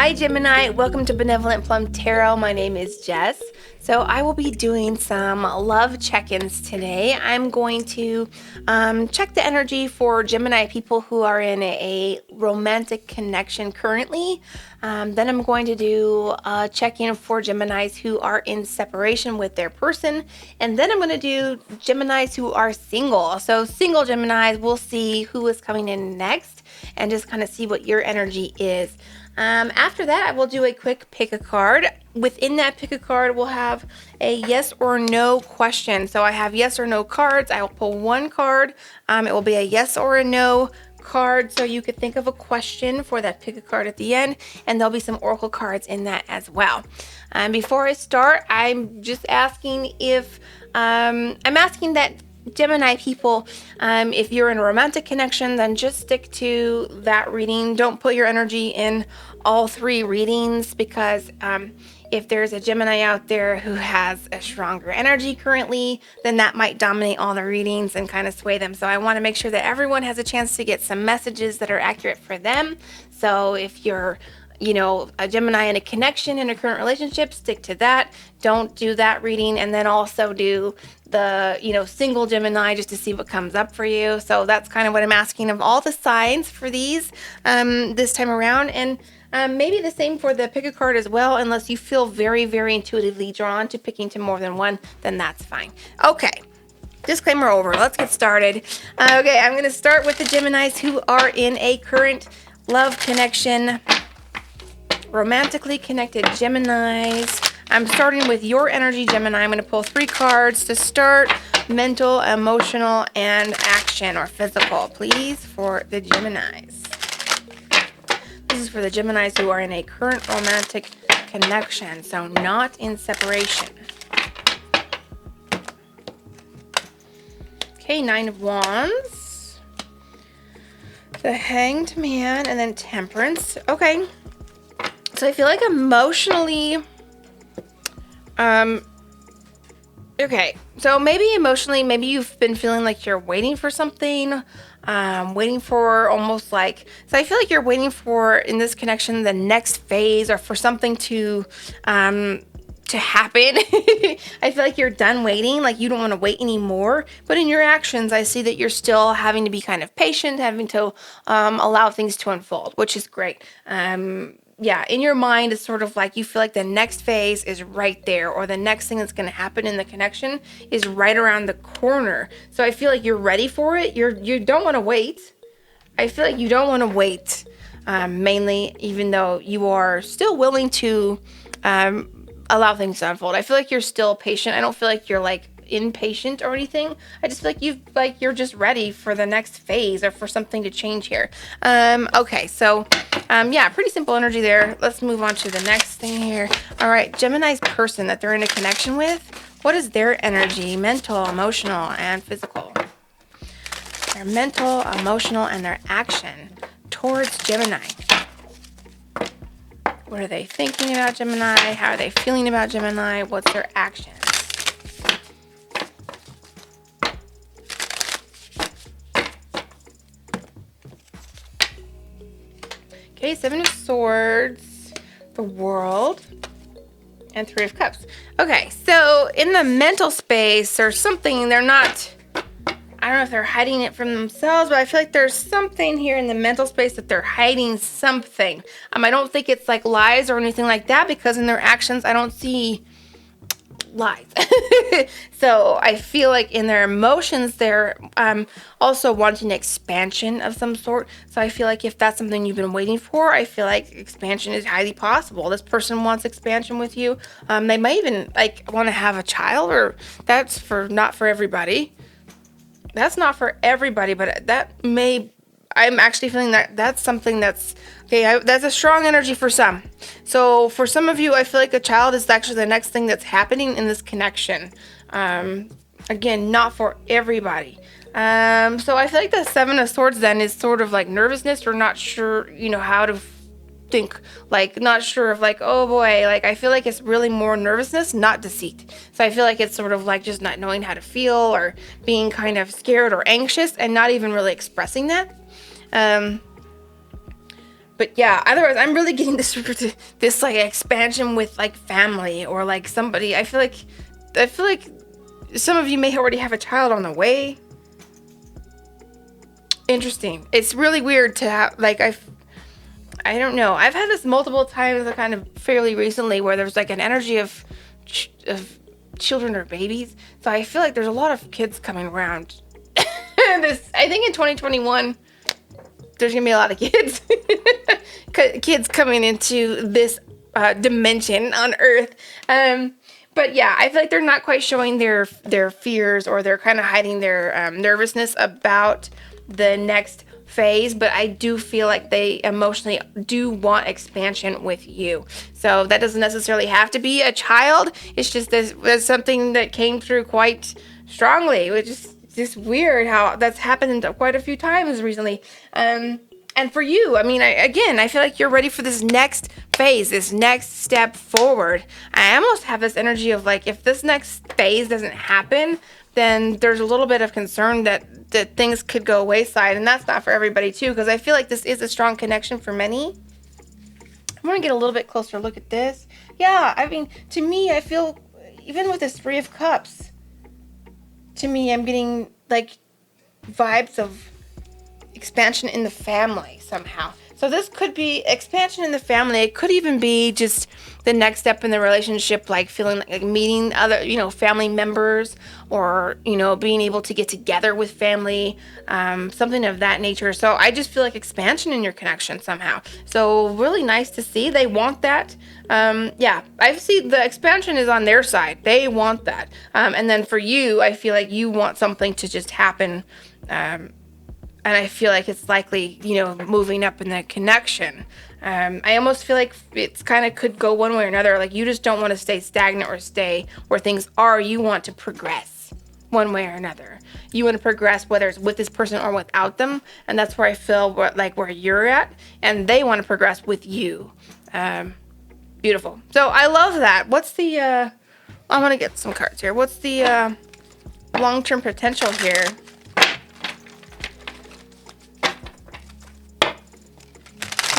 Hi Gemini, welcome to Benevolent Plum Tarot. My name is Jess. So I will be doing some love check-ins today. I'm going to check the energy for Gemini people who are in a romantic connection currently. Then I'm going to do a check-in for Geminis who are in separation with their person. And then I'm going to do Geminis who are single. So single Geminis, we'll see who is coming in next and just kind of see what your energy is. After that, I will do a quick pick a card. Within that pick a card, we'll have a yes or no question. So I have yes or no cards. I will pull one card. It will be a yes or a no card. So you could think of a question for that pick a card at the end. And there'll be some oracle cards in that as well. Before I start, I'm just asking if, I'm asking that Gemini people, if you're in a romantic connection, then just stick to that reading. Don't put your energy in all three readings because if there's a Gemini out there who has a stronger energy currently, then that might dominate all the readings and kind of sway them. So I want to make sure that everyone has a chance to get some messages that are accurate for them. So if you're a Gemini in a connection in a current relationship, stick to that. Don't do that reading and then also do the, single Gemini just to see what comes up for you. So that's kind of what I'm asking of all the signs for these this time around. And maybe the same for the pick a card as well, unless you feel very, very intuitively drawn to picking to more than one, then that's fine. Okay. Disclaimer over. Let's get started. Okay, I'm going to start with the Geminis who are in a current love connection. Romantically connected Geminis. I'm starting with your energy, Gemini. I'm going to pull 3 cards to start. Mental, emotional, and action or physical, please, for the Geminis. This is for the Geminis who are in a current romantic connection, so not in separation. Okay, 9 of Wands. The Hanged Man, and then Temperance. Okay. So I feel like emotionally, okay, so maybe emotionally, maybe you've been feeling like you're waiting for something, waiting for almost like, so I feel like you're waiting for, in this connection, the next phase or for something to happen. I feel like you're done waiting, like you don't want to wait anymore, but in your actions, I see that you're still having to be kind of patient, having to allow things to unfold, which is great. Yeah, in your mind, it's sort of like you feel like the next phase is right there, or the next thing that's going to happen in the connection is right around the corner. So I feel like you're ready for it. You don't want to wait. I feel like you don't want to wait, mainly, even though you are still willing to allow things to unfold. I feel like you're still patient. I don't feel like you're like impatient or anything. I just feel like you're just ready for the next phase or for something to change here. Okay, so yeah, pretty simple energy there. Let's move on to the next thing here. All right, Gemini's person that they're in a connection with, what is their energy? Mental, emotional, and physical. Their mental, emotional, and their action towards Gemini. What are they thinking about Gemini? How are they feeling about Gemini? What's their action? Okay, 7 of Swords, the World, and 3 of Cups. Okay, so in the mental space, there's something they're not, I don't know if they're hiding it from themselves, but I feel like there's something here in the mental space that they're hiding something. I don't think it's like lies or anything like that, because in their actions, I don't see lies. So I feel like in their emotions, they're also wanting expansion of some sort. So I feel like if that's something you've been waiting for, I feel like expansion is highly possible. This person wants expansion with you. They might even like want to have a child, or that's not for everybody. That's not for everybody, but that may, I'm actually feeling that that's something that's, okay, that's a strong energy for some. So for some of you, I feel like a child is actually the next thing that's happening in this connection. Again, not for everybody. So I feel like the 7 of Swords then is sort of like nervousness or not sure, how to think, like not sure of like, oh boy, like I feel like it's really more nervousness, not deceit. So I feel like it's sort of like just not knowing how to feel or being kind of scared or anxious and not even really expressing that. But yeah, otherwise I'm really getting this like expansion with like family or like somebody. I feel like some of you may already have a child on the way. Interesting. It's really weird to have, like, I don't know. I've had this multiple times, kind of fairly recently, where there's like an energy of children or babies. So I feel like there's a lot of kids coming around. I think in 2021, there's gonna be a lot of kids, kids coming into this dimension on Earth. But yeah, I feel like they're not quite showing their fears, or they're kind of hiding their nervousness about the next phase, but I do feel like they emotionally do want expansion with you. So that doesn't necessarily have to be a child. It's just there's something that came through quite strongly, which is just weird how that's happened quite a few times recently. And for you, I mean, I feel like you're ready for this next phase, this next step forward. I almost have this energy of like, if this next phase doesn't happen, then there's a little bit of concern that things could go wayside. And that's not for everybody too, because I feel like this is a strong connection for many. I want to get a little bit closer look at this. Yeah, I mean, to me, I feel, even with this Three of Cups, to me, I'm getting like vibes of expansion in the family somehow. So this could be expansion in the family. It could even be just the next step in the relationship, like feeling like meeting other, family members, or, being able to get together with family, something of that nature. So I just feel like expansion in your connection somehow. So really nice to see. They want that. Yeah, I see the expansion is on their side. They want that. And then for you, I feel like you want something to just happen. And I feel like it's likely, moving up in the connection. I almost feel like it's kind of could go one way or another. Like, you just don't want to stay stagnant or stay where things are. You want to progress one way or another. You want to progress, whether it's with this person or without them. And that's where I feel where you're at. And they want to progress with you. Beautiful. So I love that. What's the, I want to get some cards here. What's the long-term potential here?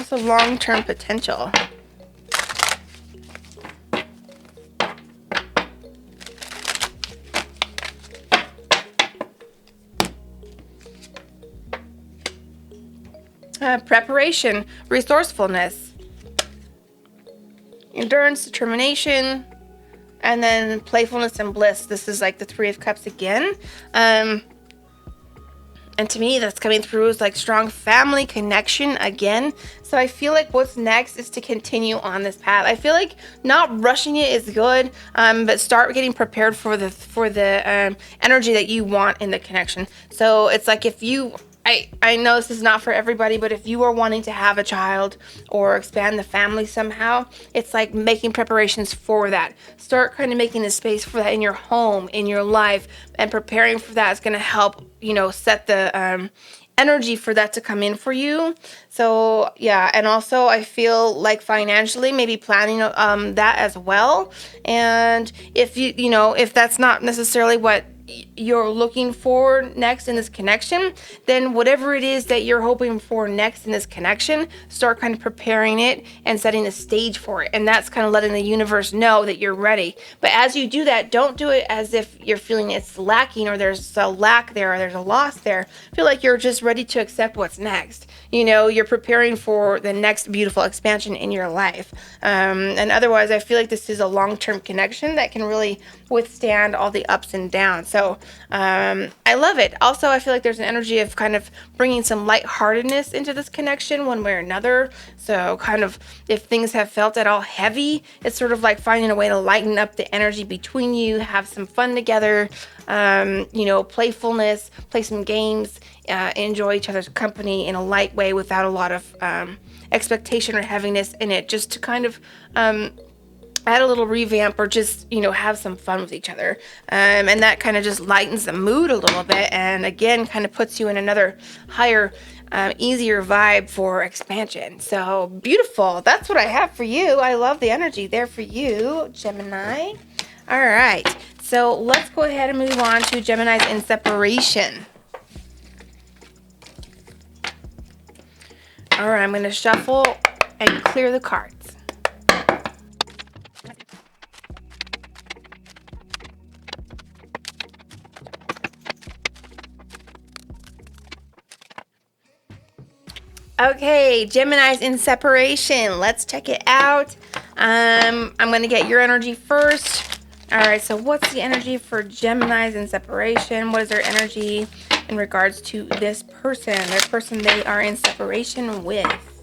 The long-term potential. Preparation, resourcefulness, endurance, determination, and then playfulness and bliss. This is like the Three of Cups again. And to me, that's coming through is like strong family connection again. So I feel like what's next is to continue on this path. I feel like not rushing it is good, but start getting prepared for the energy that you want in the connection. So it's like if you, I know this is not for everybody, but if you are wanting to have a child or expand the family somehow, it's like making preparations for that. Start kind of making a space for that in your home, in your life, and preparing for that is going to help, set the energy for that to come in for you. So yeah, and also I feel like financially, maybe planning that as well. And if if that's not necessarily what you're looking for next in this connection, then whatever it is that you're hoping for next in this connection, start kind of preparing it and setting the stage for it. And that's kind of letting the universe know that you're ready. But as you do that, don't do it as if you're feeling it's lacking, or there's a lack there, or there's a loss there. Feel like you're just ready to accept what's next. You're preparing for the next beautiful expansion in your life. And otherwise, I feel like this is a long-term connection that can really withstand all the ups and downs. So I love it. Also, I feel like there's an energy of kind of bringing some lightheartedness into this connection one way or another. So kind of if things have felt at all heavy, it's sort of like finding a way to lighten up the energy between you, have some fun together, playfulness, play some games, enjoy each other's company in a light way without a lot of expectation or heaviness in it, just to kind of add a little revamp, or just have some fun with each other, and that kind of just lightens the mood a little bit, and again kind of puts you in another higher, easier vibe for expansion. So beautiful. That's what I have for you. I love the energy there for you, Gemini. All right, so let's go ahead and move on to Gemini's in separation. All right, I'm going to shuffle and clear the cards. Okay, Gemini's in separation. Let's check it out. I'm going to get your energy first. All right, so what's the energy for Gemini's in separation? What is their energy in regards to this person, their person they are in separation with?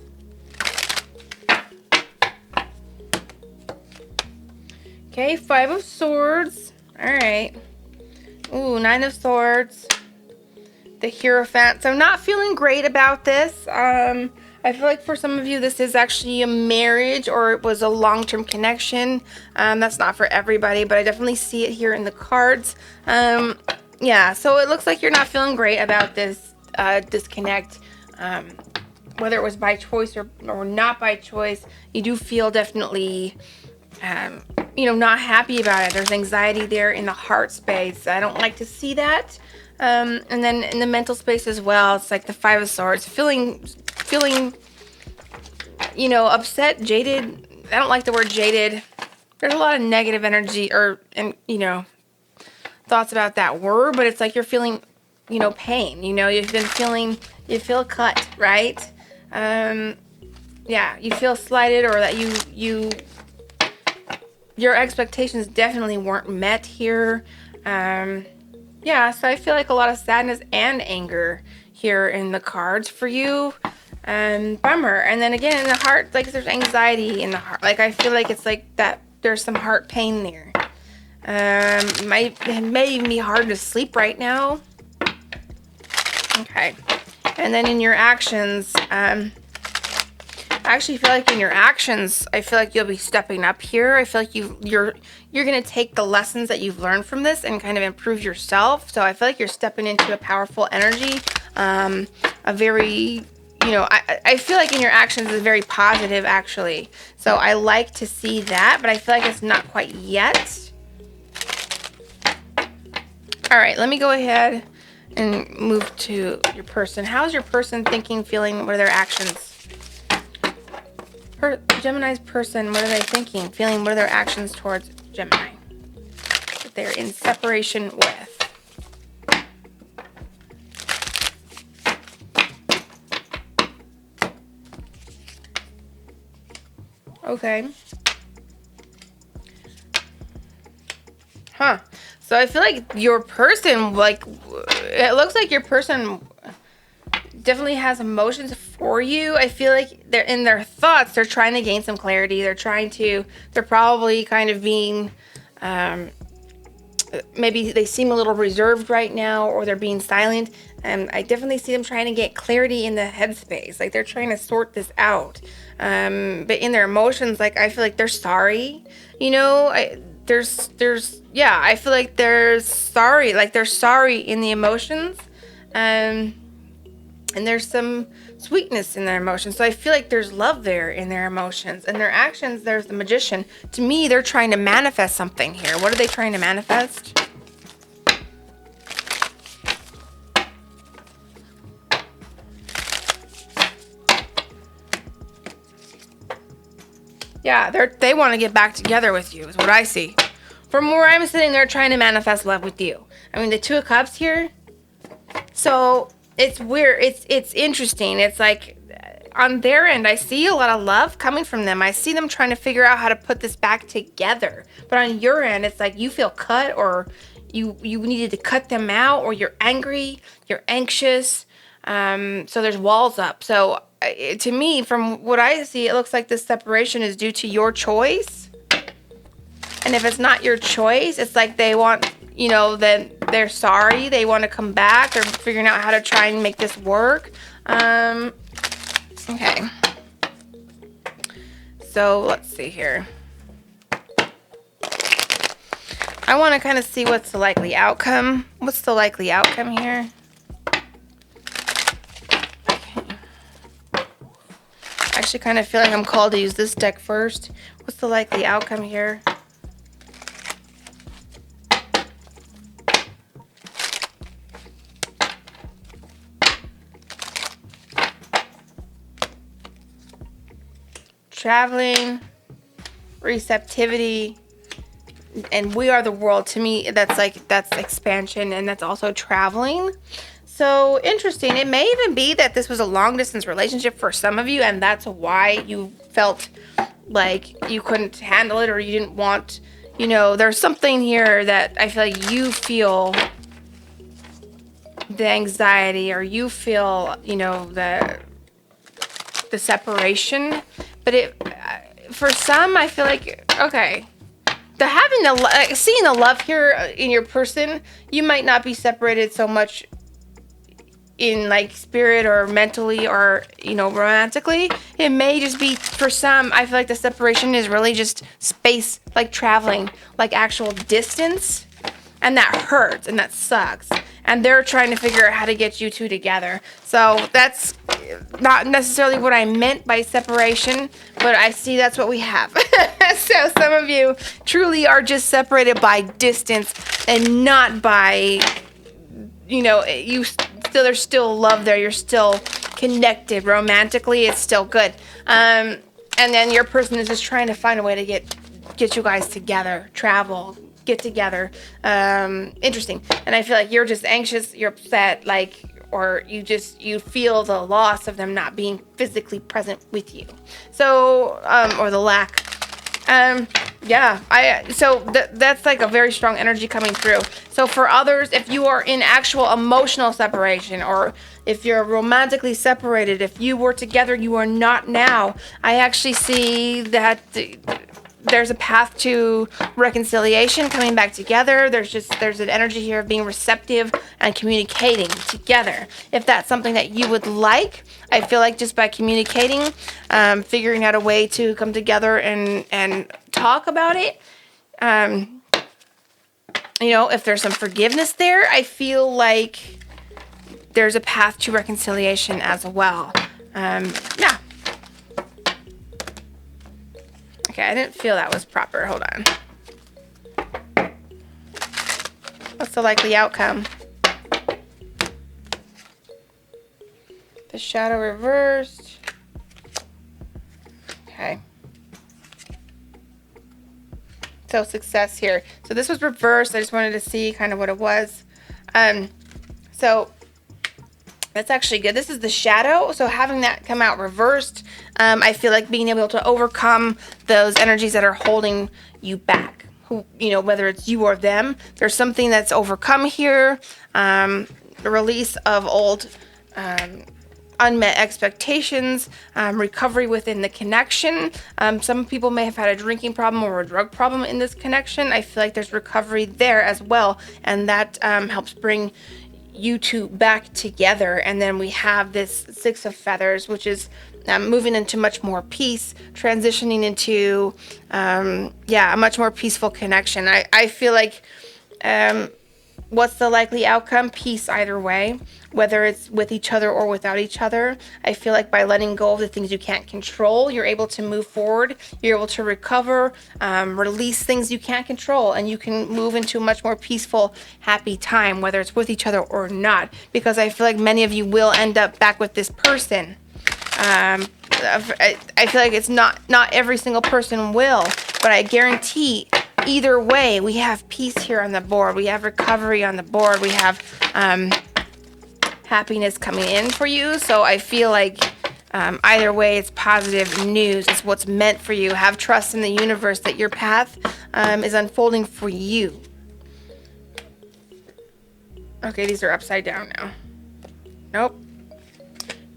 Okay, 5 of Swords. All right. Ooh, 9 of Swords. The Hierophant. So I'm not feeling great about this. I feel like for some of you, this is actually a marriage or it was a long-term connection. That's not for everybody, but I definitely see it here in the cards. Yeah, so it looks like you're not feeling great about this disconnect. Whether it was by choice or not by choice, you do feel definitely, not happy about it. There's anxiety there in the heart space. I don't like to see that. And then in the mental space as well, it's like the 5 of Swords, feeling, upset, jaded. I don't like the word jaded. There's a lot of negative energy thoughts about that word, but it's like you're feeling, pain. You've been feeling, you feel cut, right? Yeah, you feel slighted, or that your expectations definitely weren't met here. Yeah, so I feel like a lot of sadness and anger here in the cards for you. Bummer. And then again, in the heart, like there's anxiety in the heart. Like I feel like it's like that there's some heart pain there. It may even be hard to sleep right now. Okay. And then in your actions, I actually feel like in your actions, I feel like you'll be stepping up here. I feel like you're going to take the lessons that you've learned from this and kind of improve yourself. So I feel like you're stepping into a powerful energy, a very, I feel like in your actions is very positive actually. So I like to see that, but I feel like it's not quite yet. All right, let me go ahead and move to your person. How's your person thinking, feeling? What are their actions? Gemini's person, what are they thinking, feeling? What are their actions towards Gemini that they're in separation with? Okay. Huh. So I feel like your person, it looks like your person definitely has emotions for you. I feel like they're in their thoughts. They're trying to gain some clarity. They're probably kind of being, maybe they seem a little reserved right now, or they're being silent. And I definitely see them trying to get clarity in the headspace. Like they're trying to sort this out. But in their emotions, like I feel like they're sorry. I feel like they're sorry. Like they're sorry in the emotions. And there's some sweetness in their emotions. So I feel like there's love there in their emotions. And their actions, there's the Magician. To me, they're trying to manifest something here. What are they trying to manifest? Yeah, they want to get back together with you is what I see. From where I'm sitting, they're trying to manifest love with you. I mean, the 2 of Cups here. So it's weird. It's interesting. It's like on their end, I see a lot of love coming from them. I see them trying to figure out how to put this back together. But on your end, it's like you feel cut, or you needed to cut them out, or you're angry, you're anxious. So there's walls up. So to me, from what I see, it looks like this separation is due to your choice. And if it's not your choice, it's like they want, then they're sorry. They want to come back. They're figuring out how to try and make this work. Okay. So let's see here. I want to kind of see what's the likely outcome. What's the likely outcome here? I actually kind of feel like I'm called to use this deck first. What's the likely outcome here? traveling, receptivity, and we are the world. To me, that's expansion, and that's also traveling. So interesting. It may even be that this was a long distance relationship for some of you, and that's why you felt like you couldn't handle it, or you didn't want, there's something here that I feel like you feel the anxiety, or you feel, the separation. But for some, I feel like, okay, seeing the love here in your person, you might not be separated so much in like spirit or mentally or romantically. It may just be, for some, I feel like the separation is really just space, like traveling, like actual distance, and that hurts and that sucks, and they're trying to figure out how to get you two together. So that's not necessarily what I meant by separation, but I see that's what we have. So some of you truly are just separated by distance and not by, there's still love there. You're still connected romantically. It's still good. And then your person is just trying to find a way to get you guys together, travel, get together. Interesting. And I feel like you're just anxious, you're upset, or you feel the loss of them not being physically present with you. So, or the lack. That's like a very strong energy coming through. So for others, if you are in actual emotional separation, or if you're romantically separated, if you were together, you are not now. I actually see that there's a path to reconciliation, coming back together. There's an energy here of being receptive and communicating together. If that's something that you would like, I feel like just by communicating, figuring out a way to come together and talk about it, if there's some forgiveness there, I feel like there's a path to reconciliation as well. Yeah. Okay, I didn't feel that was proper. Hold on. What's the likely outcome? The shadow reversed. Okay. So success here. So this was reversed. I just wanted to see kind of what it was. So that's actually good. This is the shadow. So having that come out reversed, I feel like being able to overcome those energies that are holding you back. Whether it's you or them, there's something that's overcome here. The release of old unmet expectations, recovery within the connection. Some people may have had a drinking problem or a drug problem in this connection. I feel like there's recovery there as well, and that helps bring you two back together. And then we have this Six of Feathers, which is moving into much more peace, transitioning into a much more peaceful connection. I feel like what's the likely outcome? Peace either way, whether it's with each other or without each other. I feel like by letting go of the things you can't control, you're able to move forward, you're able to recover, release things you can't control, and you can move into a much more peaceful, happy time, whether it's with each other or not, because I feel like many of you will end up back with this person. I feel like it's not every single person will, but I guarantee either way, we have peace here on the board. We have recovery on the board. We have happiness coming in for you. So I feel like either way, it's positive news. It's what's meant for you. Have trust in the universe that your path is unfolding for you. Okay, these are upside down now.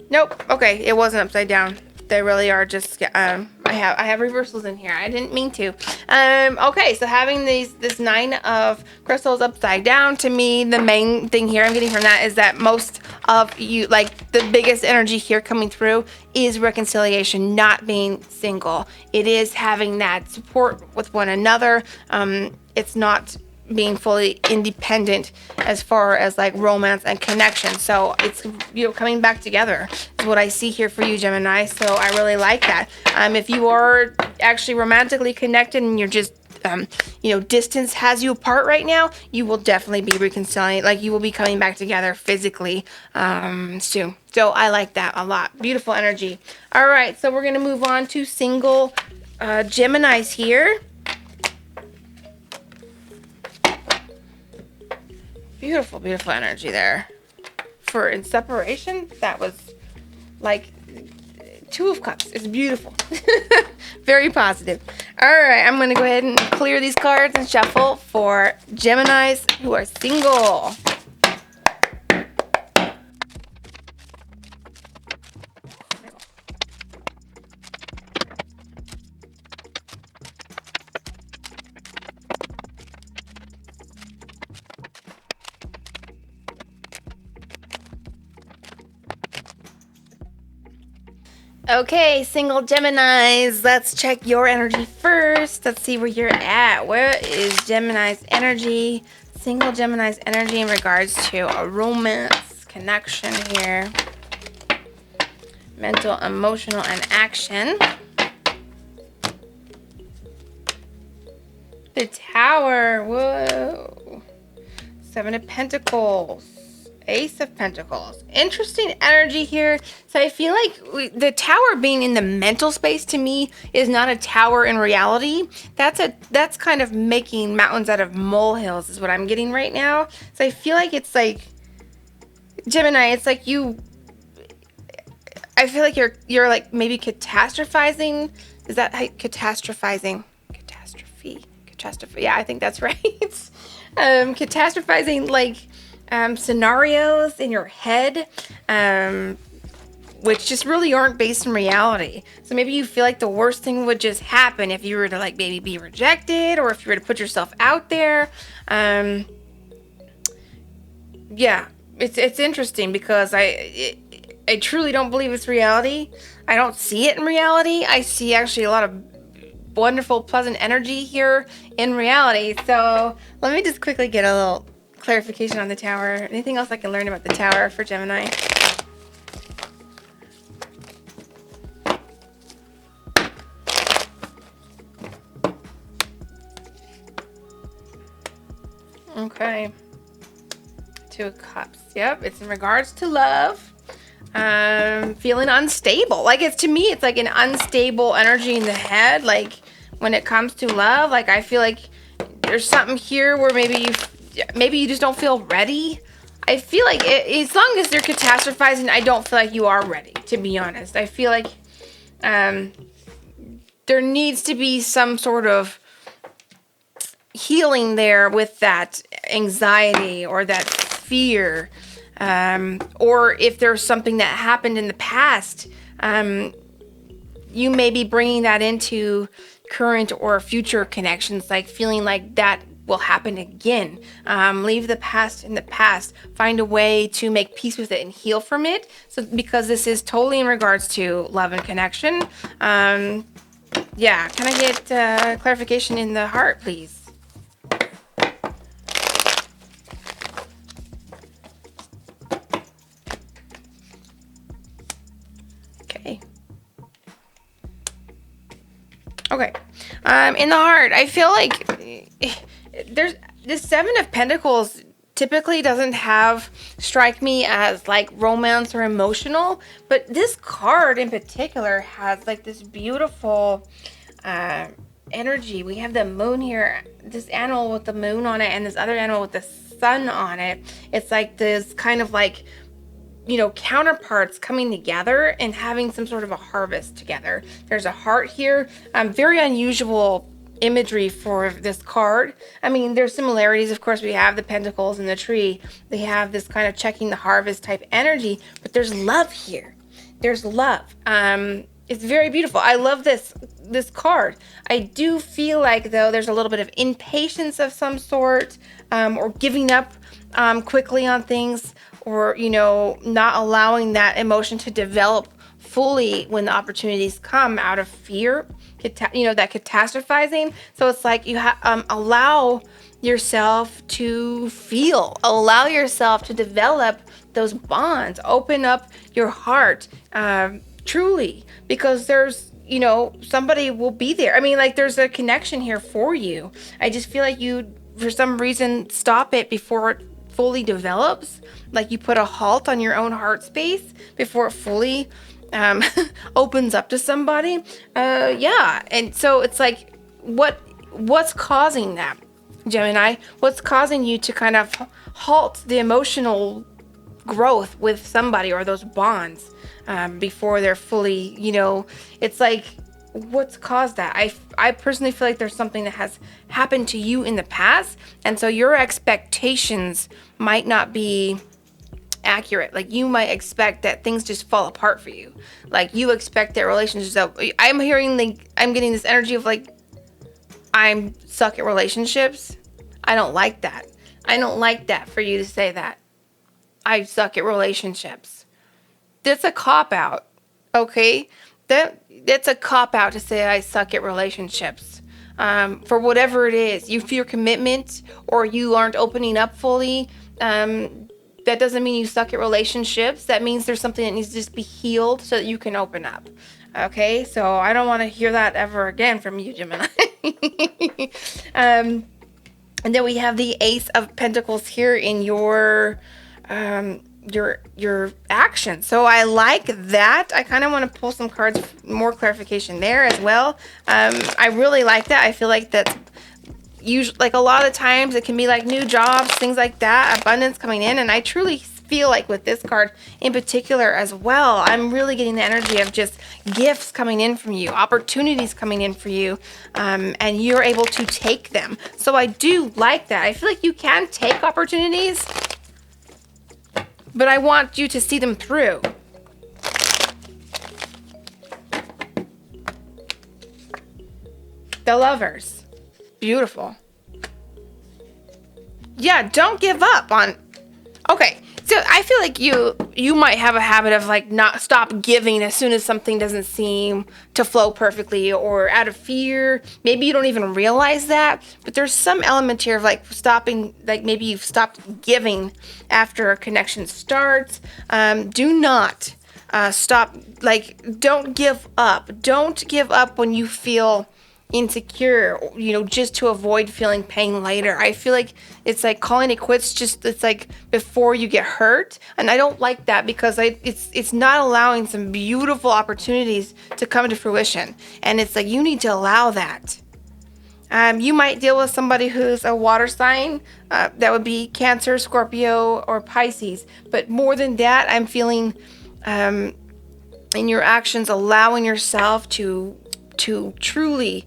Nope. Okay, it wasn't upside down. They really are just, I have reversals in here. I didn't mean to. Okay, so having this 9 of crystals upside down, to me, the main thing here I'm getting from that is that most of you, like the biggest energy here coming through is reconciliation, not being single. It is having that support with one another. It's not being fully independent as far as like romance and connection. So it's, coming back together is what I see here for you, Gemini. So I really like that. If you are actually romantically connected and you're just distance has you apart right now, you will definitely be reconciling. Like, you will be coming back together physically soon. So I like that a lot. Beautiful energy. All right, so we're going to move on to single Geminis here. Beautiful, beautiful energy there. For in separation, that was like Two of Cups. It's beautiful. Very positive. All right, I'm going to go ahead and clear these cards and shuffle for Geminis who are single. Okay, single Geminis, let's check your energy first. Let's see where you're at. Where is Gemini's energy? Single Gemini's energy in regards to a romance connection here. Mental, emotional, and action. The Tower, whoa. Seven of Pentacles. Ace of Pentacles. Interesting energy here. So I feel like the Tower being in the mental space to me is not a tower in reality. That's kind of making mountains out of molehills is what I'm getting right now. So I feel like it's like Gemini, it's like I feel like you're like maybe catastrophizing. Is that how catastrophizing? Catastrophe. Yeah, I think that's right. Catastrophizing like scenarios in your head, which just really aren't based in reality. So maybe you feel like the worst thing would just happen if you were to like maybe be rejected, or if you were to put yourself out there. Yeah, it's interesting because I truly don't believe it's reality. I don't see it in reality. I see actually a lot of wonderful, pleasant energy here in reality. So let me just quickly get a little clarification on the Tower. Anything else I can learn about the Tower for Gemini? Okay. Two of Cups. Yep, it's in regards to love. Feeling unstable. Like, it's, to me, it's like an unstable energy in the head. Like, when it comes to love, like, I feel like there's something here where maybe you just don't feel ready. I feel like as long as you're catastrophizing, I don't feel like you are ready, to be honest. I feel like there needs to be some sort of healing there with that anxiety or that fear. Or if there's something that happened in the past, you may be bringing that into current or future connections, like feeling like that will happen again. Leave the past in the past. Find a way to make peace with it and heal from it. So, because this is totally in regards to love and connection. Yeah, can I get clarification in the heart, please? Okay. In the heart, I feel like there's the Seven of Pentacles typically doesn't strike me as like romance or emotional, but this card in particular has like this beautiful energy. We have the moon here, this animal with the moon on it, and this other animal with the sun on it. It's like this kind of like, counterparts coming together and having some sort of a harvest together. There's a heart here. Very unusual imagery for this card. I mean, there's similarities. Of course, we have the pentacles and the tree. They have this kind of checking the harvest type energy, but there's love here. There's love. It's very beautiful. I love this card. I do feel like, though, there's a little bit of impatience of some sort, or giving up quickly on things, or, not allowing that emotion to develop fully when the opportunities come out of fear, that catastrophizing. So it's like you allow yourself to feel, allow yourself to develop those bonds, open up your heart truly, because there's, somebody will be there. I mean, like, there's a connection here for you. I just feel like you, for some reason, stop it before it fully develops. Like, you put a halt on your own heart space before it fully opens up to somebody. Yeah. And so it's like, what's causing that, Gemini? What's causing you to kind of halt the emotional growth with somebody or those bonds before they're fully, it's like, what's caused that? I personally feel like there's something that has happened to you in the past, and so your expectations might not be accurate. Like, you might expect that things just fall apart for you. Like, you expect that relationships, I'm getting this energy of like, I'm suck at relationships. I don't like that. I don't like that for you to say that. I suck at relationships. That's a cop-out, okay? That's a cop-out to say I suck at relationships. For whatever it is, you fear commitment or you aren't opening up fully. That doesn't mean you suck at relationships. That means there's something that needs to just be healed so that you can open up. Okay? So I don't want to hear that ever again from you, Gemini. And then we have the Ace of Pentacles here in your action. So I like that. I kind of want to pull some cards, more clarification there as well. I really like that. I feel like that's usually, like, a lot of the times it can be like new jobs, things like that, abundance coming in. And I truly feel like with this card in particular as well, I'm really getting the energy of just gifts coming in from you, opportunities coming in for you, and you're able to take them. So I do like that. I feel like you can take opportunities, but I want you to see them through. The Lovers. Beautiful. Yeah, don't give up on... Okay, so I feel like you might have a habit of, like, not stop giving as soon as something doesn't seem to flow perfectly, or out of fear. Maybe you don't even realize that, but there's some element here of, like, stopping, like, maybe you've stopped giving after a connection starts. Do not stop, like, don't give up. Don't give up when you feel insecure, just to avoid feeling pain later. I feel like it's like calling it quits, it's like before you get hurt, and I don't like that because it's not allowing some beautiful opportunities to come to fruition, and it's like you need to allow that. You might deal with somebody who's a water sign, that would be Cancer, Scorpio, or Pisces, but more than that, I'm feeling in your actions allowing yourself to truly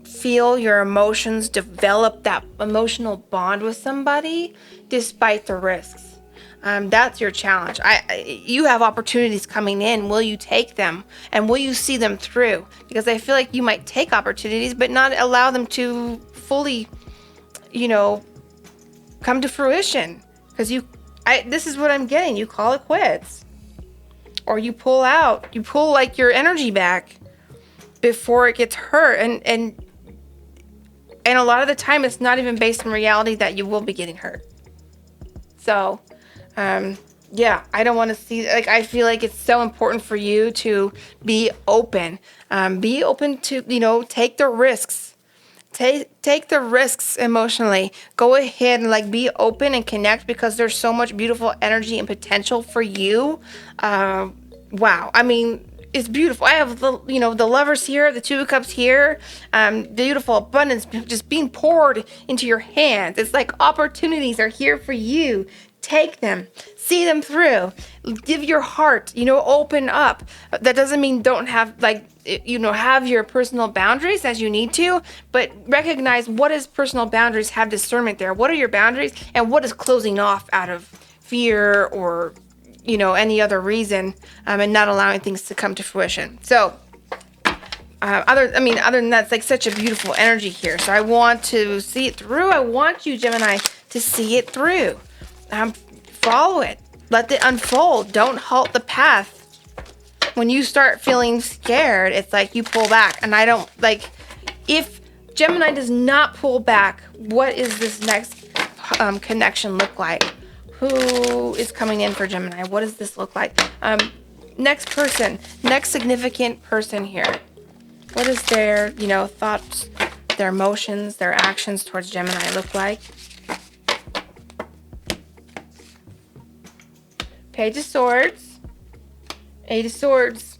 feel your emotions, develop that emotional bond with somebody despite the risks. That's your challenge. You have opportunities coming in. Will you take them? And will you see them through? Because I feel like you might take opportunities but not allow them to fully, come to fruition. Because this is what I'm getting. You call it quits. Or you pull out. You pull, like, your energy back before it gets hurt, and a lot of the time it's not even based on reality that you will be getting hurt. So yeah, I don't want to see, like, I feel like it's so important for you to be open to take the risks, take the risks emotionally. Go ahead and, like, be open and connect, because there's so much beautiful energy and potential for you. Wow, I mean, it's beautiful. I have the Lovers here, the Two of Cups here, beautiful abundance just being poured into your hands. It's like opportunities are here for you. Take them, see them through, give your heart, open up. That doesn't mean don't have, like, have your personal boundaries as you need to, but recognize what is personal boundaries, have discernment there. What are your boundaries, and what is closing off out of fear or any other reason, and not allowing things to come to fruition. So, other than that, it's like such a beautiful energy here. So I want to see it through. I want you, Gemini, to see it through. Follow it. Let it unfold. Don't halt the path. When you start feeling scared, it's like you pull back. And I don't, like, if Gemini does not pull back, what is this next connection look like? Who is coming in for Gemini? What does this look like? next person, next significant person here. What is their, thoughts, their emotions, their actions towards Gemini look like? Page of Swords, Eight of Swords,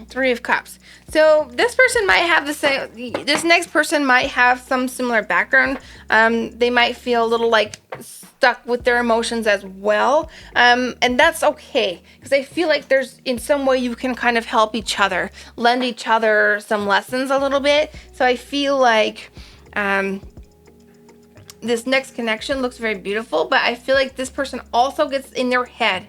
Three of Cups. So this person might have the same, this next person might have some similar background. They might feel a little like stuck with their emotions as well. And that's okay, because I feel like there's in some way you can kind of help each other, lend each other some lessons a little bit. So I feel like this next connection looks very beautiful, but I feel like this person also gets in their head.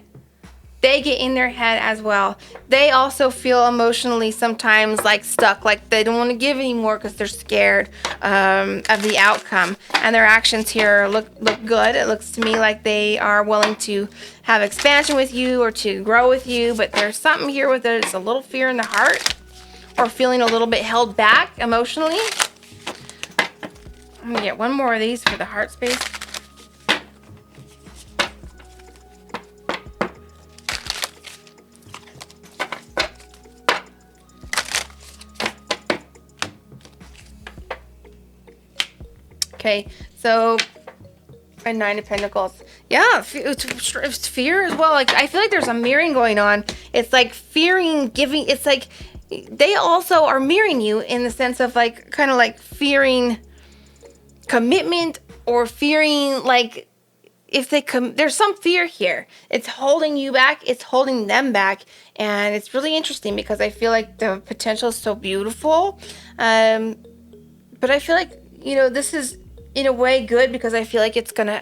They get in their head as well. They also feel emotionally sometimes like stuck, like they don't want to give anymore because they're scared of the outcome. And their actions here look good. It looks to me like they are willing to have expansion with you or to grow with you, but there's something here with it. It's a little fear in the heart or feeling a little bit held back emotionally. I'm gonna get one more of these for the heart space. Okay, so a Nine of Pentacles. Yeah, it's fear as well. Like, I feel like there's a mirroring going on. It's like fearing, giving. It's like they also are mirroring you in the sense of like, kind of like fearing commitment or fearing like if they there's some fear here. It's holding you back. It's holding them back. And it's really interesting because I feel like the potential is so beautiful. But I feel like, this is in a way good because I feel like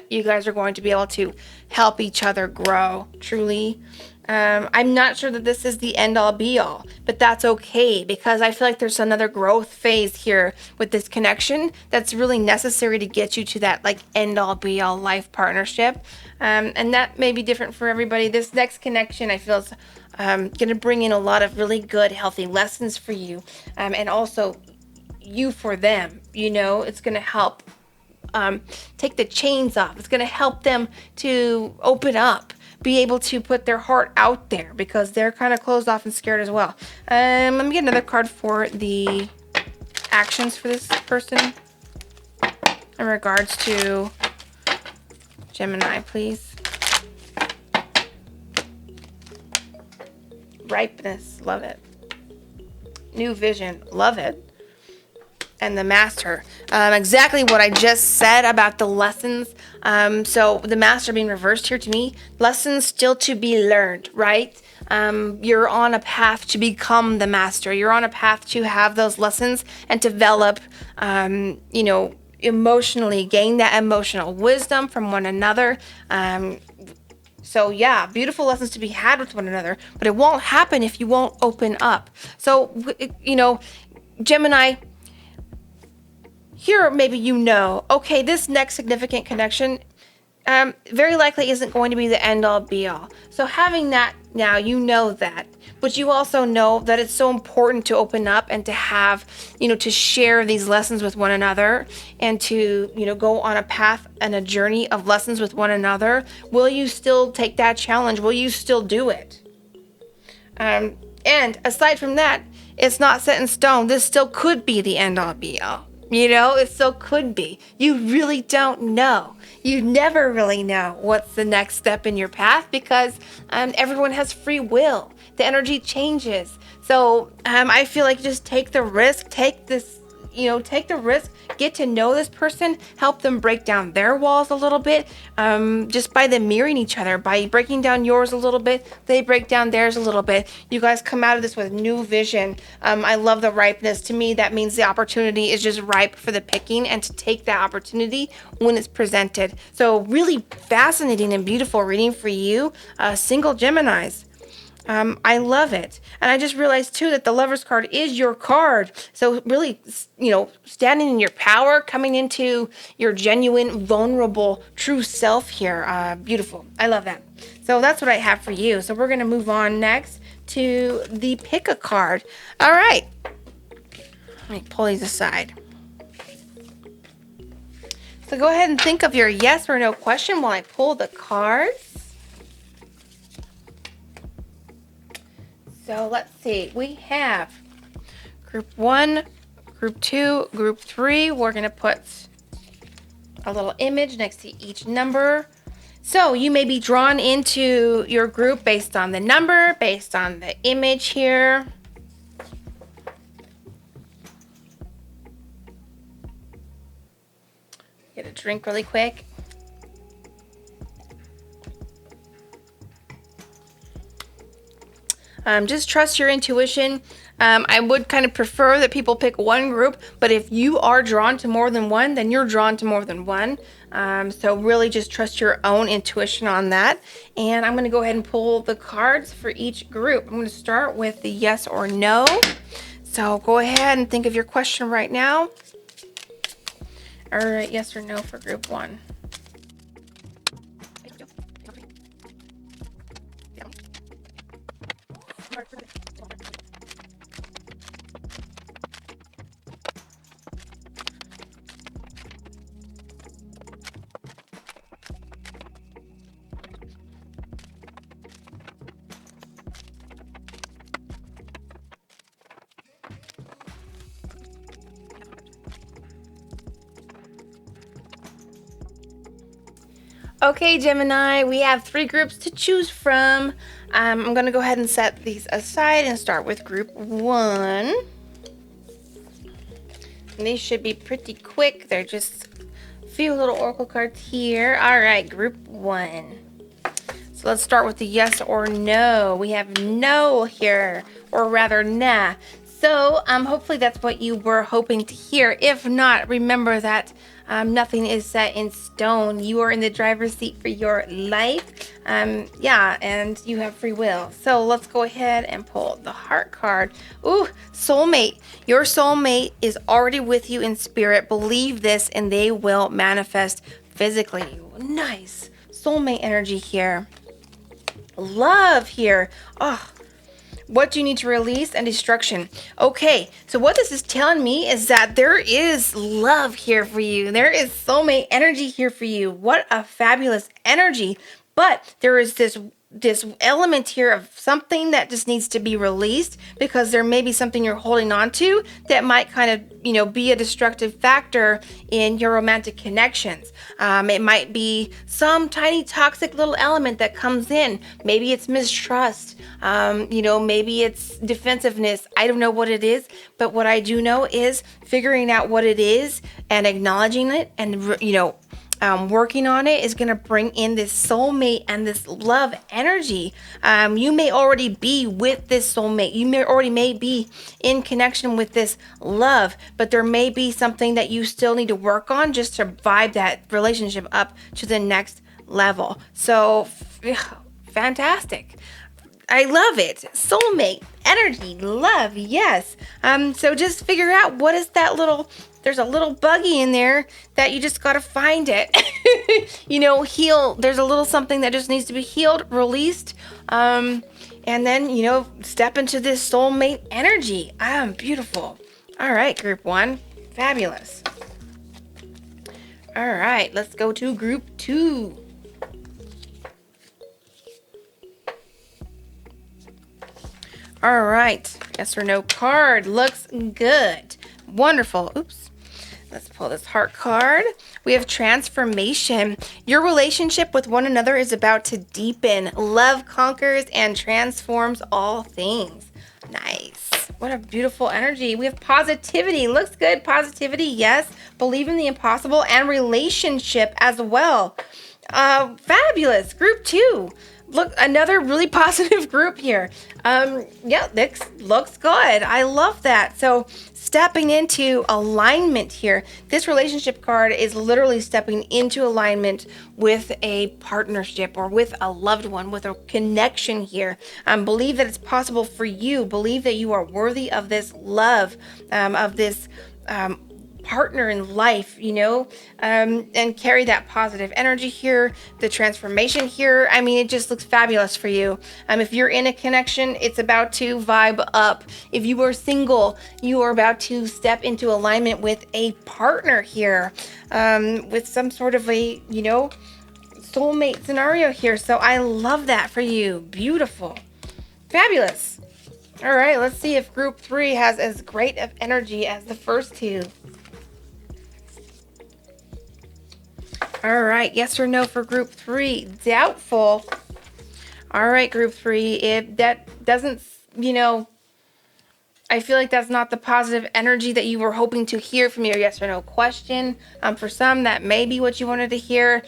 you guys are going to be able to help each other grow truly. I'm not sure that this is the end all be all, but that's okay because I feel like there's another growth phase here with this connection that's really necessary to get you to that like end all be all life partnership. And that may be different for everybody. This next connection I feel is going to bring in a lot of really good, healthy lessons for you. And also you for them, it's going to help take the chains off. It's going to help them to open up, be able to put their heart out there because they're kind of closed off and scared as well. Let me get another card for the actions for this person in regards to Gemini, please. Ripeness, love it. New vision, love it. And the Master. Exactly what I just said about the lessons. So the Master being reversed here to me, lessons still to be learned, right? You're on a path to become the Master. You're on a path to have those lessons and develop, emotionally, gain that emotional wisdom from one another. So yeah, beautiful lessons to be had with one another, but it won't happen if you won't open up. So, Gemini, here, maybe okay, this next significant connection very likely isn't going to be the end all be all. So having that now, that, but you also know that it's so important to open up and to have, to share these lessons with one another and to, go on a path and a journey of lessons with one another. Will you still take that challenge? Will you still do it? And aside from that, it's not set in stone. This still could be the end all be all. It still could be. You really don't know. You never really know what's the next step in your path because everyone has free will. The energy changes. So I feel like just take the risk, take the risk, get to know this person, help them break down their walls a little bit, just by them mirroring each other, by breaking down yours a little bit, they break down theirs a little bit. You guys come out of this with new vision. I love the ripeness. To me, that means the opportunity is just ripe for the picking and to take that opportunity when it's presented. So really fascinating and beautiful reading for you, single Geminis. I love it. And I just realized too that the Lover's card is your card. So really, standing in your power, coming into your genuine, vulnerable, true self here. Beautiful. I love that. So that's what I have for you. So we're going to move on next to the pick a card. All right. Let me pull these aside. So go ahead and think of your yes or no question while I pull the cards. So let's see. We have group 1, group 2, group 3. We're going to put a little image next to each number. So you may be drawn into your group based on the number, based on the image here. Get a drink really quick. Just trust your intuition. I would kind of prefer that people pick one group, but if you are drawn to more than one, then you're drawn to more than one. So really just trust your own intuition on that. And I'm going to go ahead and pull the cards for each group. I'm going to start with the yes or no. So go ahead and think of your question right now. All right, yes or no for group 1. Okay, Gemini, we have 3 groups to choose from. I'm going to go ahead and set these aside and start with group 1. And these should be pretty quick. They're just a few little oracle cards here. All right, group 1. So let's start with the yes or no. We have no here, or rather, nah. So hopefully that's what you were hoping to hear. If not, remember that nothing is set in stone. You are in the driver's seat for your life. Yeah, and you have free will. So let's go ahead and pull the heart card. Ooh, soulmate. Your soulmate is already with you in spirit. Believe this and they will manifest physically. Nice. Soulmate energy here. Love here. Oh, what do you need to release? And destruction. Okay, so what this is telling me is that there is love here for you. There is soulmate energy here for you. What a fabulous energy. But there is this element here of something that just needs to be released, because there may be something you're holding on to that might kind of, be a destructive factor in your romantic connections. It might be some tiny toxic little element that comes in. Maybe it's mistrust. Maybe it's defensiveness. I don't know what it is, but what I do know is figuring out what it is and acknowledging it and, working on it is going to bring in this soulmate and this love energy. You may already be with this soulmate. You may be in connection with this love, but there may be something that you still need to work on just to vibe that relationship up to the next level. So fantastic. I love it. Soulmate, energy, love, yes. So just figure out what is that there's a little buggy in there that you just got to find it. Heal. There's a little something that just needs to be healed, released. And then, step into this soulmate energy. Beautiful. All right, group 1. Fabulous. All right, let's go to group 2. All right, yes or no card looks good. Wonderful. Oops. Let's pull this heart card. We have transformation. Your relationship with one another is about to deepen. Love conquers and transforms all things. Nice. What a beautiful energy. We have positivity. Looks good. Positivity, yes. Believe in the impossible and relationship as well. Fabulous. Group 2. Look, another really positive group here. This looks good. I love that. So stepping into alignment here. This relationship card is literally stepping into alignment with a partnership or with a loved one, with a connection here. Believe that it's possible for you. Believe that you are worthy of this love, of this partner in life, and carry that positive energy here, the transformation here. It just looks fabulous for you. If you're in a connection, it's about to vibe up. If you are single, you are about to step into alignment with a partner here, with some sort of a, soulmate scenario here. So I love that for you. Beautiful. Fabulous. All right, let's see if group 3 has as great of energy as the first two. All right, yes or no for group 3? Doubtful. All right, group 3, if that doesn't, I feel like that's not the positive energy that you were hoping to hear from your yes or no question. For some, that may be what you wanted to hear.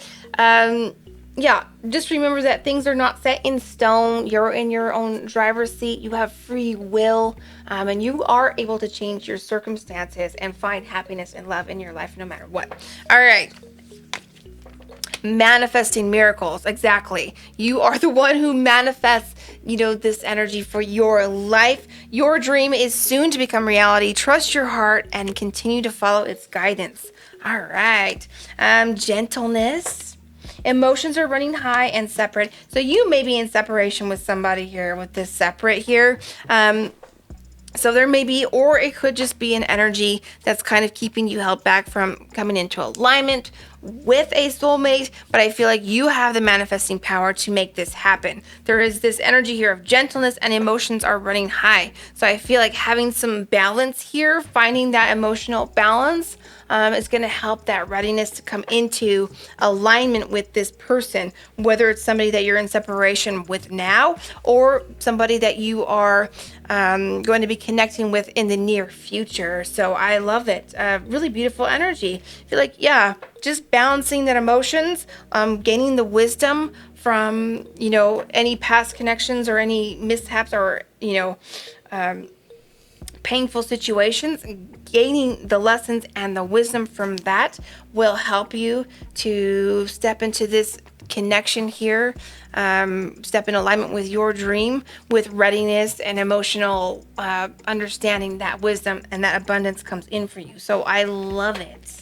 Yeah, just remember that things are not set in stone. You're in your own driver's seat. You have free will, and you are able to change your circumstances and find happiness and love in your life no matter what. All right. Manifesting miracles. Exactly. You are the one who manifests, this energy for your life. Your dream is soon to become reality. Trust your heart and continue to follow its guidance. All right. Gentleness. Emotions are running high and separate. So you may be in separation with somebody here with this separate here. So there may be, or it could just be an energy that's kind of keeping you held back from coming into alignment with a soulmate, but I feel like you have the manifesting power to make this happen. There is this energy here of gentleness and emotions are running high. So I feel like having some balance here, finding that emotional balance, is going to help that readiness to come into alignment with this person, whether it's somebody that you're in separation with now or somebody that you are going to be connecting with in the near future. So I love it. Really beautiful energy. I feel like, just balancing that emotions, gaining the wisdom from, any past connections or any mishaps or, painful situations. Gaining the lessons and the wisdom from that will help you to step into this connection here, step in alignment with your dream, with readiness and emotional understanding. That wisdom and that abundance comes in for you. So I love it.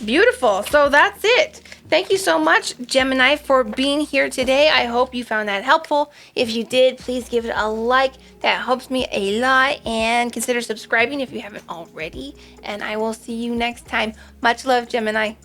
Beautiful. So that's it. Thank you so much, Gemini, for being here today. I hope you found that helpful. If you did, please give it a like. That helps me a lot. And consider subscribing if you haven't already. And I will see you next time. Much love, Gemini.